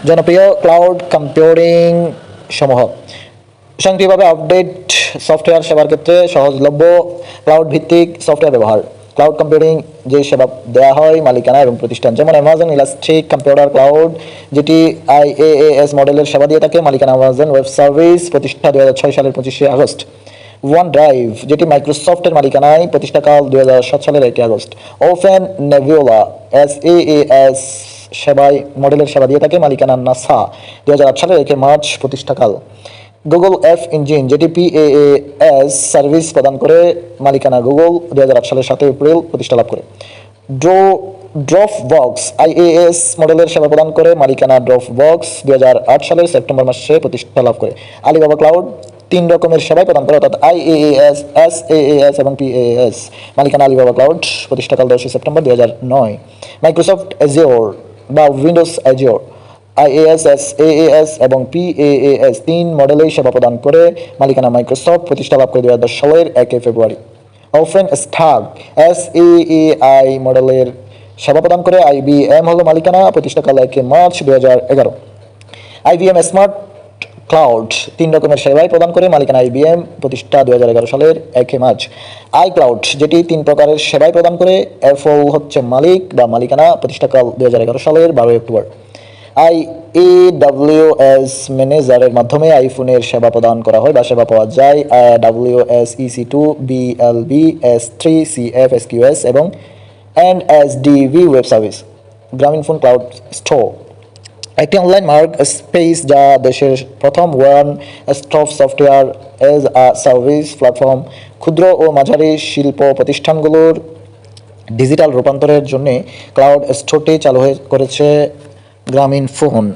জনপ্রিয় cloud computing সমূহ। স্বয়ংক্রিয়ভাবে আপডেট সফটওয়্যার সেবার ক্ষেত্রে সহজলভ্য ক্লাউড ভিত্তিক সফটওয়্যার ব্যবহার। ক্লাউড কম্পিউটিং যে সেবা দেওয়া হয় মালিকানা এবং প্রতিষ্ঠান, যেমন অ্যামাজন ইলাস্ট্রিক কম্পিউটার ক্লাউড, যেটি IaaS মডেলের সেবা দিয়ে থাকে। মালিকানা অ্যামাজন ওয়েব সার্ভিস, প্রতিষ্ঠা 2006 সালের 25শে আগস্ট। ওয়ান ড্রাইভ, যেটি মাইক্রোসফটের মালিকানায়, প্রতিষ্ঠাকাল 2007 সালের 1 আগস্ট। ওপেন নেভিওলা SaaS সেবায় মডেলের সেবা দিয়ে থাকে। মালিকানা নাসা, 2008 সালের 1 মার্চ, প্রতিষ্ঠাকাল। গুগল এফ ইঞ্জিন, যেটি PaaS সার্ভিস প্রদান করে। মালিকানা গুগল, 2008 সালের 7 এপ্রিল, প্রতিষ্ঠা লাভ করে। ড্রপবক্স IaaS মডেলের সেবা প্রদান করে। মালিকানা ড্রপবক্স, 2008 সালের সেপ্টেম্বর মাসে প্রতিষ্ঠা লাভ করে। আলিবাবা ক্লাউড 3 রকমের সেবাই প্রদান করে, অর্থাৎ IaaS, SaaS এবং PaaS। মালিকানা আলিবাবা ক্লাউড, প্রতিষ্ঠাকাল 10 সেপ্টেম্বর 2009। মাইক্রোসফট অ্যাজিওর বা উইন্ডোজ অ্যাজিওর IaaS, SaaS এবং PaaS 3 মডেলেই সেবা প্রদান করে। মালিকানা মাইক্রোসফট, প্রতিষ্ঠা লাভ করে 2010 সালের 1 ফেব্রুয়ারি। ওপেন স্ট্যাক SaaI মডেলের সেবা প্রদান করে। IBM হলো মালিকানা, প্রতিষ্ঠাকাল 1 মার্চ 2011। IBM স্মার্ট ক্লাউড 3 রকমের সেবাই প্রদান করে। মালিকানা IBM, প্রতিষ্ঠা 2011 সালের 1 মার্চ। iCloud, যেটি 3 প্রকারের সেবাই প্রদান করে। অ্যাপল হচ্ছে মালিক বা মালিকানা, প্রতিষ্ঠাকাল 2011 সালের 12 অক্টোবর। AWS ম্যানেজারের মাধ্যমে আইফোনের সেবা প্রদান করা হয় বা সেবা পাওয়া যায়। AWS EC2, BLB, S3, CF, SQS এবং NSDV web service. Grameenphone cloud store একটি অনলাইন মার্ক স্পেস যা দেশের প্রথম one stop software as a service platform. ক্ষুদ্র ও মাঝারি শিল্প প্রতিষ্ঠানগুলোর ডিজিটাল রূপান্তরের জন্য ক্লাউড স্টোরটি চালু করেছে গ্রামীণফোন।